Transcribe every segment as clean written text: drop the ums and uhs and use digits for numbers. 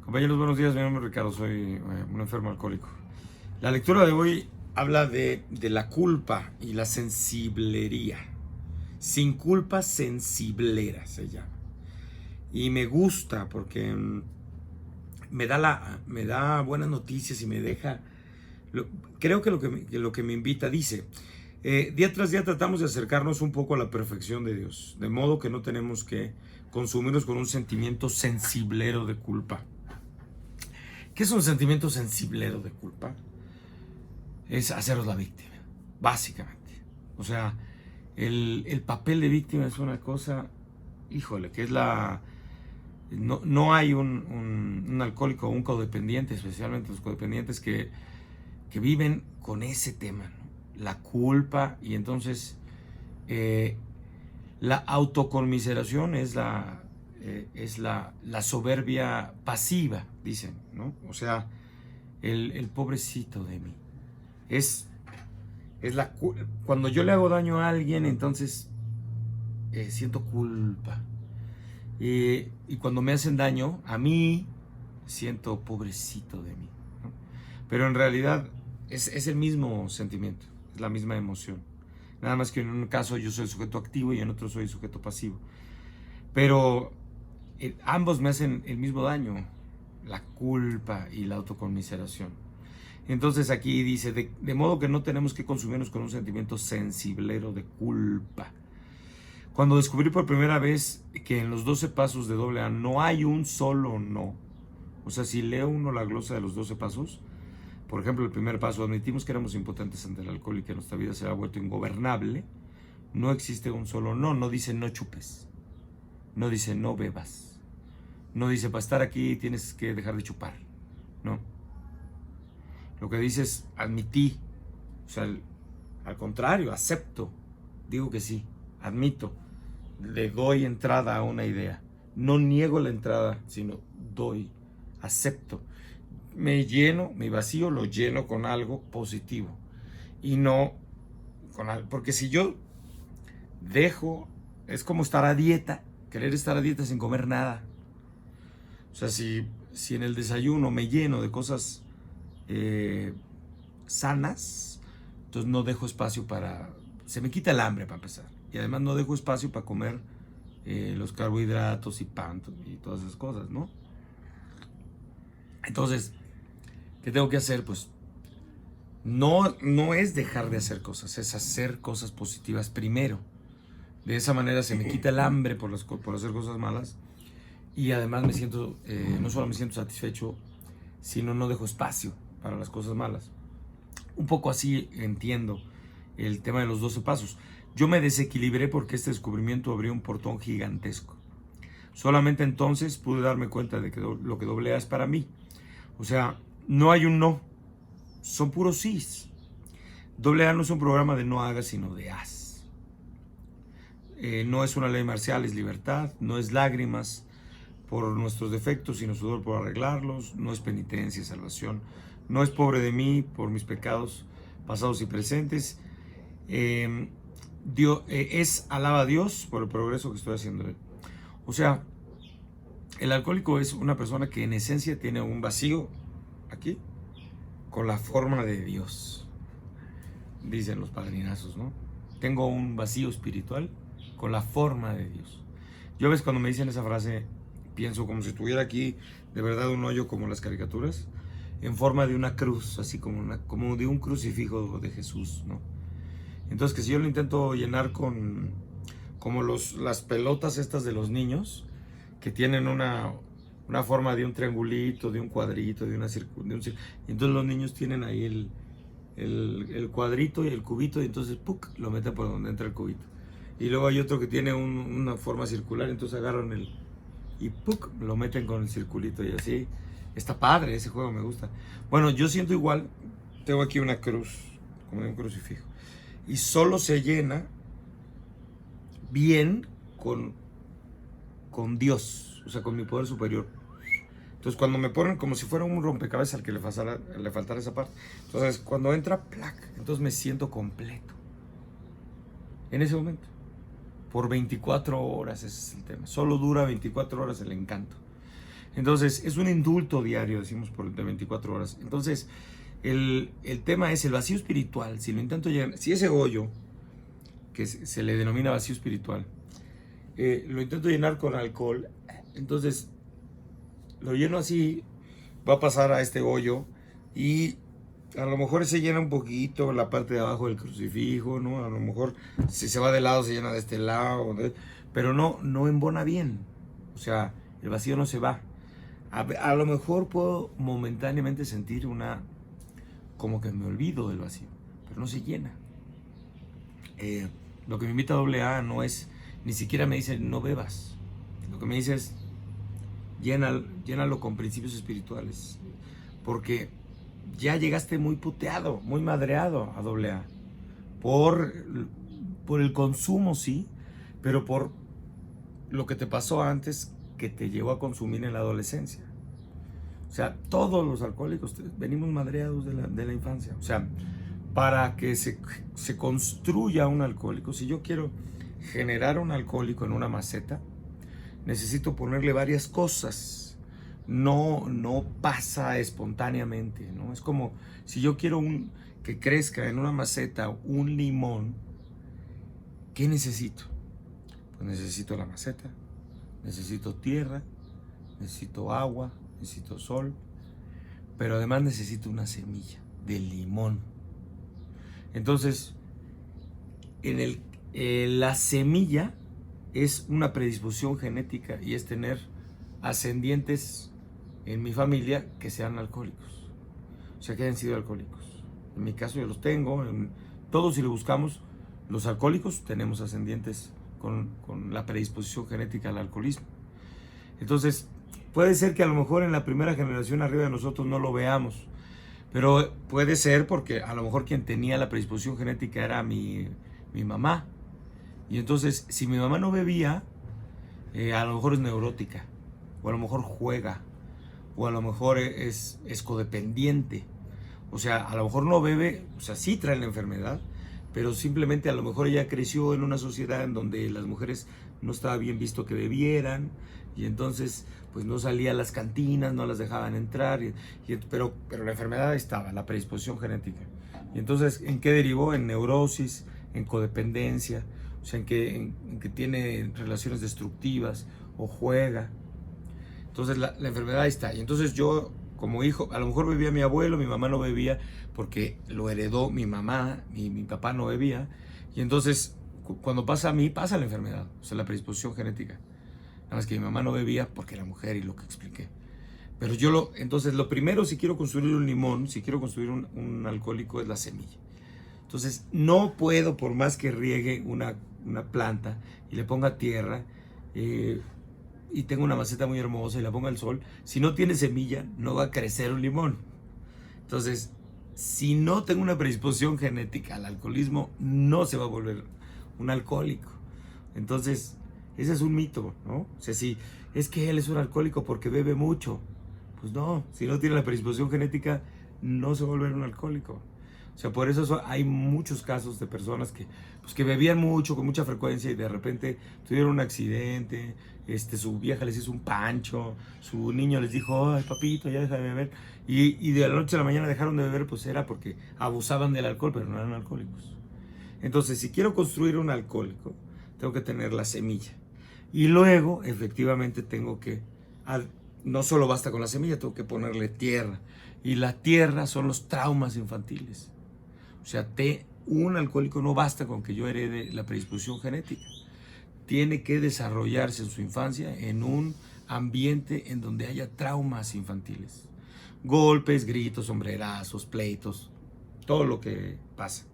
Compañeros, buenos días. Mi nombre es Ricardo, soy un enfermo alcohólico. La lectura de hoy habla de la culpa y la sensiblería. Sin culpa, sensiblera se llama. Y me gusta porque me da buenas noticias y me deja... creo que lo que me invita dice... día tras día tratamos de acercarnos un poco a la perfección de Dios, de modo que no tenemos que consumirnos con un sentimiento sensiblero de culpa. ¿Qué es un sentimiento sensiblero de culpa? Es haceros la víctima, básicamente. O sea, el papel de víctima es una cosa, híjole, que es la... No hay un alcohólico o un codependiente, especialmente los codependientes que viven con ese tema, ¿no? La culpa, y entonces la autoconmiseración es la soberbia pasiva, dicen, ¿no? O sea, el pobrecito de mí. Es cuando yo le hago daño a alguien, entonces siento culpa. Y cuando me hacen daño a mí, siento pobrecito de mí, ¿no? Pero en realidad es el mismo sentimiento, es la misma emoción. Nada más que en un caso yo soy el sujeto activo y en otro soy el sujeto pasivo. Pero ambos me hacen el mismo daño, la culpa y la autoconmiseración. Entonces aquí dice, de modo que no tenemos que consumirnos con un sentimiento sensiblero de culpa. Cuando descubrí por primera vez que en los 12 pasos de AA no hay un solo no, o sea, si leo uno la glosa de los 12 pasos, por ejemplo, el primer paso, admitimos que éramos impotentes ante el alcohol y que nuestra vida se ha vuelto ingobernable, no existe un solo no, no dice no chupes, no dice no bebas, no dice para estar aquí tienes que dejar de chupar, no. Lo que dice es admití, o sea, al contrario, acepto, digo que sí, admito, le doy entrada a una idea, no niego la entrada, sino doy, acepto. Me lleno, mi vacío lo lleno con algo positivo y no con algo, porque si yo dejo, es como estar a dieta, querer estar a dieta sin comer nada. O sea, si en el desayuno me lleno de cosas sanas, entonces no dejo espacio para... Se me quita el hambre para empezar. Y además no dejo espacio para comer los carbohidratos y pan y todas esas cosas, ¿no? Entonces, ¿qué tengo que hacer? Pues no es dejar de hacer cosas, es hacer cosas positivas primero. De esa manera se me quita el hambre por hacer cosas malas y además me siento, no solo me siento satisfecho, sino no dejo espacio para las cosas malas. Un poco así entiendo el tema de los 12 pasos. Yo me desequilibré porque este descubrimiento abrió un portón gigantesco. Solamente entonces pude darme cuenta de que lo que AA es para mí. O sea, no hay un no, son puros sís. AA no es un programa de no hagas, sino de haz. No es una ley marcial, es libertad. No es lágrimas por nuestros defectos, sino sudor por arreglarlos. No es penitencia, salvación. No es pobre de mí por mis pecados pasados y presentes. Es alaba a Dios por el progreso que estoy haciendo. O sea, el alcohólico es una persona que en esencia tiene un vacío aquí con la forma de Dios, dicen los padrinazos, ¿no? Tengo un vacío espiritual con la forma de Dios. Yo a veces cuando me dicen esa frase pienso como si estuviera aquí de verdad un hoyo como las caricaturas, en forma de una cruz, así como de un crucifijo de Jesús, ¿no? Entonces que si yo lo intento llenar como las pelotas estas de los niños, que tienen una forma de un triangulito, de un cuadrito, de un círculo. Y entonces los niños tienen ahí el cuadrito y el cubito, y entonces ¡puc!, lo meten por donde entra el cubito. Y luego hay otro que tiene una forma circular, entonces agarran y ¡puc!, lo meten con el circulito y así. Está padre, ese juego me gusta. Bueno, yo siento igual, tengo aquí una cruz, como de un crucifijo. Y solo se llena bien con Dios, o sea, con mi poder superior. Entonces cuando me ponen como si fuera un rompecabezas al que le faltara esa parte, entonces cuando entra, ¡plac!, entonces me siento completo. En ese momento. Por 24 horas, ese es el tema. Solo dura 24 horas el encanto. Entonces, es un indulto diario, decimos, de 24 horas. Entonces, el tema es el vacío espiritual. Si lo intento llenar, si ese hoyo, que se le denomina vacío espiritual, lo intento llenar con alcohol, entonces lo lleno así, va a pasar a este hoyo y a lo mejor se llena un poquito la parte de abajo del crucifijo, ¿no? A lo mejor si se va de lado se llena de este lado, ¿no? Pero no embona bien. O sea, el vacío no se va. A lo mejor puedo momentáneamente sentir como que me olvido del vacío, pero no se llena. Lo que me invita a AA no es, ni siquiera me dice no bebas. Lo que me dice es llénalo con principios espirituales, porque ya llegaste muy puteado, muy madreado a AA por el consumo, sí, pero por lo que te pasó antes que te llevó a consumir en la adolescencia. O sea, todos los alcohólicos venimos madreados de la infancia. O sea, para que se construya un alcohólico, si yo quiero generar un alcohólico en una maceta, necesito ponerle varias cosas. No pasa espontáneamente, ¿no? Es como si yo quiero que crezca en una maceta un limón, ¿qué necesito? Pues necesito la maceta, necesito tierra, necesito agua, necesito sol, pero además necesito una semilla de limón. Entonces, la semilla es una predisposición genética y es tener ascendientes en mi familia que sean alcohólicos, o sea, que hayan sido alcohólicos. En mi caso yo los tengo, todos si lo buscamos, los alcohólicos tenemos ascendientes con la predisposición genética al alcoholismo. Entonces, puede ser que a lo mejor en la primera generación arriba de nosotros no lo veamos, pero puede ser porque a lo mejor quien tenía la predisposición genética era mi mamá. Y entonces, si mi mamá no bebía, a lo mejor es neurótica, o a lo mejor juega, o a lo mejor es codependiente. O sea, a lo mejor no bebe, o sea, sí trae la enfermedad, pero simplemente a lo mejor ella creció en una sociedad en donde las mujeres no estaba bien visto que bebieran, y entonces pues no salía a las cantinas, no las dejaban entrar, pero la enfermedad estaba, la predisposición genética. Y entonces, ¿en qué derivó? En neurosis, en codependencia, o sea, en que tiene relaciones destructivas o juega. Entonces la enfermedad está. Y entonces yo, como hijo, a lo mejor bebía mi abuelo, mi mamá no bebía porque lo heredó mi mamá, mi papá no bebía. Y entonces, cuando pasa a mí, pasa la enfermedad, o sea, la predisposición genética. Nada más que mi mamá no bebía porque era mujer y lo que expliqué. Pero entonces lo primero, si quiero construir un limón, si quiero construir un alcohólico, es la semilla. Entonces, no puedo, por más que riegue una planta y le ponga tierra, y tengo una maceta muy hermosa y la ponga al sol, si no tiene semilla, no va a crecer un limón. Entonces, si no tengo una predisposición genética al alcoholismo, no se va a volver un alcohólico. Entonces, ese es un mito, ¿no? O sea, si es que él es un alcohólico porque bebe mucho, pues no, si no tiene la predisposición genética, no se va a volver un alcohólico. O sea, por eso hay muchos casos de personas que bebían mucho, con mucha frecuencia, y de repente tuvieron un accidente, su vieja les hizo un pancho, su niño les dijo, ay papito, ya deja de beber, y de la noche a la mañana dejaron de beber, pues era porque abusaban del alcohol, pero no eran alcohólicos. Entonces, si quiero construir un alcohólico, tengo que tener la semilla. Y luego, efectivamente, no solo basta con la semilla, tengo que ponerle tierra. Y la tierra son los traumas infantiles. O sea, un alcohólico no basta con que yo herede la predisposición genética. Tiene que desarrollarse en su infancia en un ambiente en donde haya traumas infantiles. Golpes, gritos, sombrerazos, pleitos, todo lo que pasa.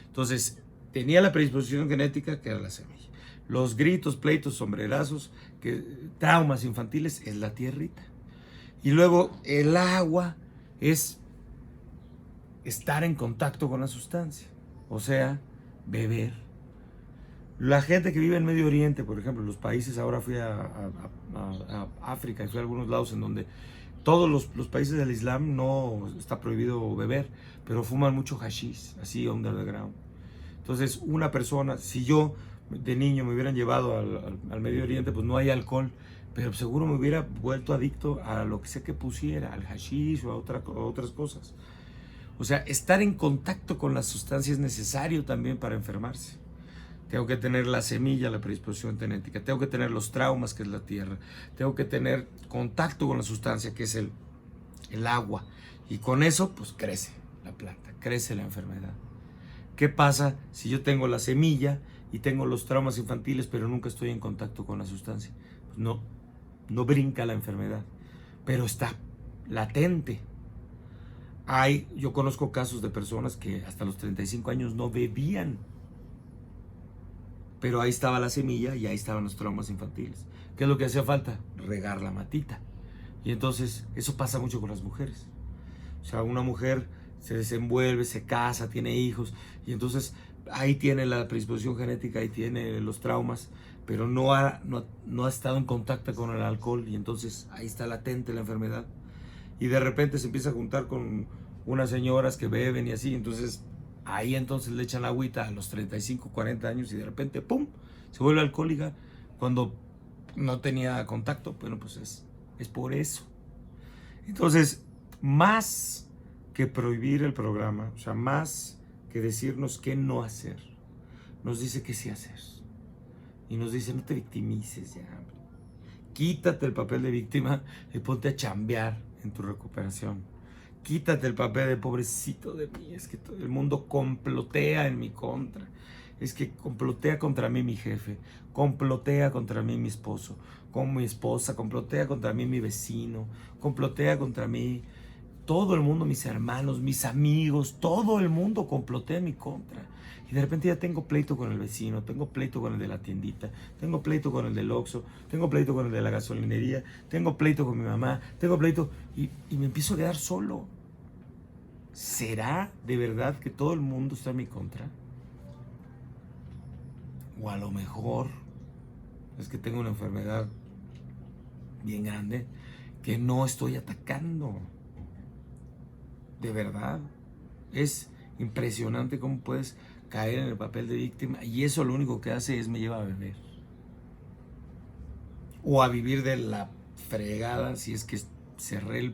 Entonces, tenía la predisposición genética, que era la semilla. Los gritos, pleitos, sombrerazos, traumas infantiles, es la tierrita. Y luego el agua es estar en contacto con la sustancia, o sea, beber. La gente que vive en Medio Oriente, por ejemplo, los países, ahora fui a África, fui a algunos lados en donde todos los países del Islam no está prohibido beber, pero fuman mucho hashish, así under the ground. Entonces, una persona, si yo de niño me hubieran llevado al Medio Oriente, pues no hay alcohol, pero seguro me hubiera vuelto adicto a lo que sea que pusiera, al hashish o a otras cosas. O sea, estar en contacto con la sustancia es necesario también para enfermarse. Tengo que tener la semilla, la predisposición genética. Tengo que tener los traumas, que es la tierra. Tengo que tener contacto con la sustancia, que es el agua. Y con eso, pues crece la planta, crece la enfermedad. ¿Qué pasa si yo tengo la semilla y tengo los traumas infantiles, pero nunca estoy en contacto con la sustancia? Pues no brinca la enfermedad, pero está latente. Yo conozco casos de personas que hasta los 35 años no bebían, pero ahí estaba la semilla y ahí estaban los traumas infantiles. ¿Qué es lo que hacía falta? Regar la matita. Y entonces eso pasa mucho con las mujeres. O sea, una mujer se desenvuelve, se casa, tiene hijos, y entonces ahí tiene la predisposición genética, ahí tiene los traumas, pero no ha estado en contacto con el alcohol, y entonces ahí está latente la enfermedad. Y de repente se empieza a juntar con unas señoras que beben y así, entonces ahí entonces le echan la agüita a los 35, 40 años y de repente, ¡pum!, se vuelve alcohólica cuando no tenía contacto. Bueno, pues es por eso. Entonces, más que prohibir el programa, o sea, más que decirnos qué no hacer, nos dice qué sí hacer. Y nos dice, no te victimices ya, hombre. Quítate el papel de víctima y ponte a chambear en tu recuperación. Quítate el papel de pobrecito de mí, es que todo el mundo complotea en mi contra. Es que complotea contra mí mi jefe, complotea contra mí mi esposo, con mi esposa, complotea contra mí mi vecino, complotea contra mí todo el mundo, mis hermanos, mis amigos, todo el mundo complotea en mi contra. Y de repente ya tengo pleito con el vecino, tengo pleito con el de la tiendita, tengo pleito con el del Oxxo, tengo pleito con el de la gasolinería, tengo pleito con mi mamá, tengo pleito y me empiezo a quedar solo. ¿Será de verdad que todo el mundo está en mi contra? O a lo mejor es que tengo una enfermedad bien grande que no estoy atacando. De verdad, es impresionante cómo puedes caer en el papel de víctima y eso lo único que hace es me lleva a beber. O a vivir de la fregada si es que cerré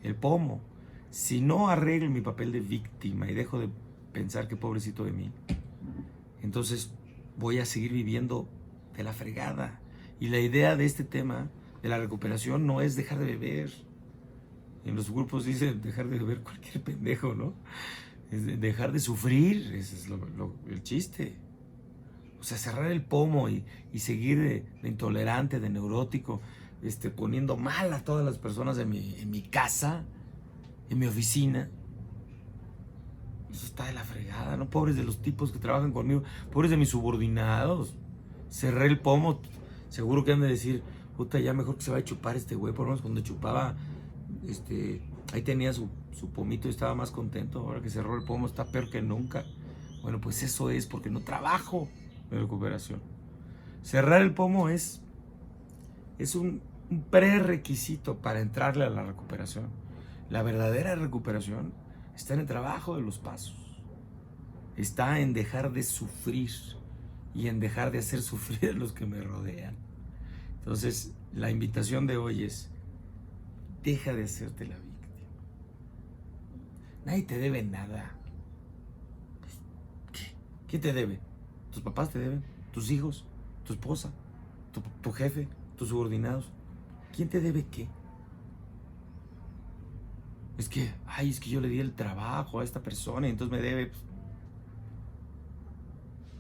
el pomo. Si no arreglo mi papel de víctima y dejo de pensar que pobrecito de mí, entonces voy a seguir viviendo de la fregada. Y la idea de este tema, de la recuperación, no es dejar de beber. En los grupos dicen dejar de beber cualquier pendejo, ¿no? Es dejar de sufrir, ese es el chiste. O sea, cerrar el pomo y seguir de intolerante, de neurótico, poniendo mal a todas las personas en mi casa, en mi oficina. Eso está de la fregada, ¿no? Pobres de los tipos que trabajan conmigo, pobres de mis subordinados. Cerré el pomo, seguro que han de decir, puta, ya mejor que se va a chupar este güey. Por lo menos cuando chupaba, ahí tenía su pomito y estaba más contento. Ahora que cerró el pomo está peor que nunca. Bueno, pues eso es porque no trabajo en recuperación. Cerrar el pomo es un prerequisito para entrarle a la recuperación. La verdadera recuperación está en el trabajo de los pasos. Está en dejar de sufrir y en dejar de hacer sufrir a los que me rodean. Entonces, la invitación de hoy es, deja de hacerte la víctima. Nadie te debe nada. ¿Qué te debe? ¿Tus papás te deben? ¿Tus hijos? ¿Tu esposa? ¿Tu jefe? ¿Tus subordinados? ¿Quién te debe qué? Es que yo le di el trabajo a esta persona y entonces me debe.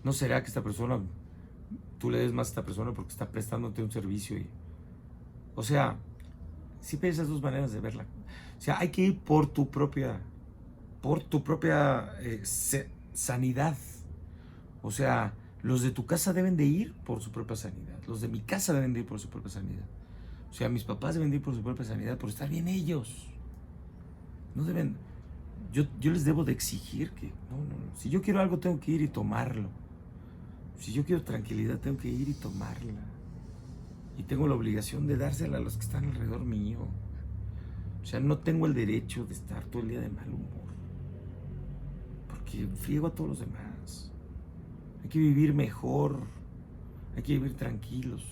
¿No será que esta persona, tú le des más a esta persona porque está prestándote un servicio? O sea, siempre hay esas dos maneras de verla. O sea, hay que ir por tu propia sanidad. O sea, los de tu casa deben de ir por su propia sanidad. Los de mi casa deben de ir por su propia sanidad. O sea, mis papás deben de ir por su propia sanidad, por estar bien ellos. No deben. Yo les debo de exigir que. No. Si yo quiero algo, tengo que ir y tomarlo. Si yo quiero tranquilidad, tengo que ir y tomarla. Y tengo la obligación de dársela a los que están alrededor mío. O sea, no tengo el derecho de estar todo el día de mal humor. Porque friego a todos los demás. Hay que vivir mejor. Hay que vivir tranquilos.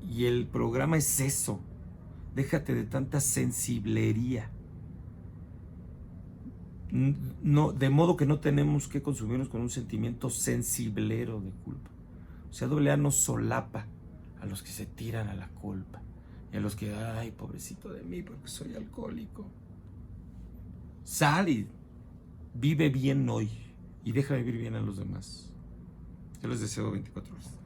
Y el programa es eso. Déjate de tanta sensiblería. No, de modo que no tenemos que consumirnos con un sentimiento sensiblero de culpa. O sea, AA no solapa a los que se tiran a la culpa y a los que, ay, pobrecito de mí porque soy alcohólico. Sal y vive bien hoy y deja vivir bien a los demás. Yo les deseo 24 horas.